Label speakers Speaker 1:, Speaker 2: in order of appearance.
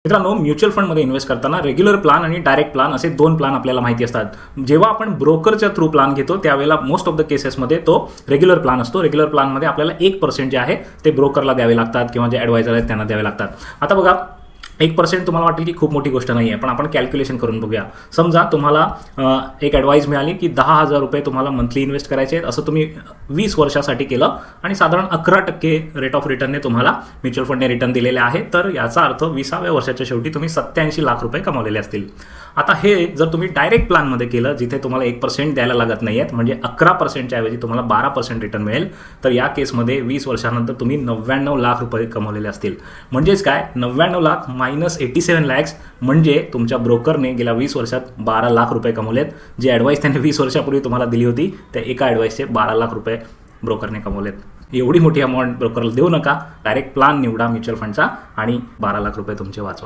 Speaker 1: मित्रांनो, म्युच्युअल फंडमध्ये इन्व्हेस्ट करताना रेग्युलर प्लॅन आणि डायरेक्ट प्लॅन असे दोन प्लॅन आपल्याला माहिती असतात. जेव्हा आपण ब्रोकरच्या थ्रू प्लॅन घेतो त्यावेळेला मोस्ट ऑफ द केसेसमध्ये तो रेग्युलर प्लॅन असतो. रेग्युलर प्लॅनमध्ये आपल्याला 1% जे आहे ते ब्रोकरला द्यावे लागतात किंवा जे ॲडवायझर आहेत त्यांना द्यावे लागतात. आता बघा, 1% तुम्हाला वाटेल की खूप मोठी गोष्ट नाही आहे, पण आपण कॅल्क्युलेशन करून बघूया. समजा तुम्हाला एक ॲडवाईस मिळाली की 10,000 रुपये तुम्हाला मंथली इन्व्हेस्ट करायचे आहेत, असं तुम्ही 20 वर्षासाठी केलं आणि साधारण 11% रेट ऑफ रिटर्नने तुम्हाला म्युच्युअल फंडने रिटर्न दिलेले आहे. तर याचा अर्थ 20व्या वर्षाच्या शेवटी तुम्ही 87 लाख रुपये कमावलेले असतील. आता हे जर तुम्ही डायरेक्ट प्लॅनमध्ये केलं, जिथे तुम्हाला 1% द्यायला लागत नाही आहेत, म्हणजे 11%च्या ऐवजी तुम्हाला 12% रिटर्न मिळेल, तर या केसमध्ये 20 वर्षानंतर तुम्ही 99 लाख रुपये कमवलेले असतील. म्हणजेच काय, 99 लाख मायनस 87 लॅक्स म्हणजे तुमच्या ब्रोकरने गेल्या 20 वर्षात 12 लाख रुपये कमवलेत. जे ॲडवाईस त्याने 20 वर्षापूर्वी तुम्हाला दिली होती त्या एका ॲडवाईसचे 12 लाख रुपये ब्रोकरने कमवलेत. एवढी मोठी अमाऊंट ब्रोकरला देऊ नका. डायरेक्ट प्लॅन निवडा म्युच्युअल फंडचा आणि 12 लाख रुपये तुमचे वाचवा.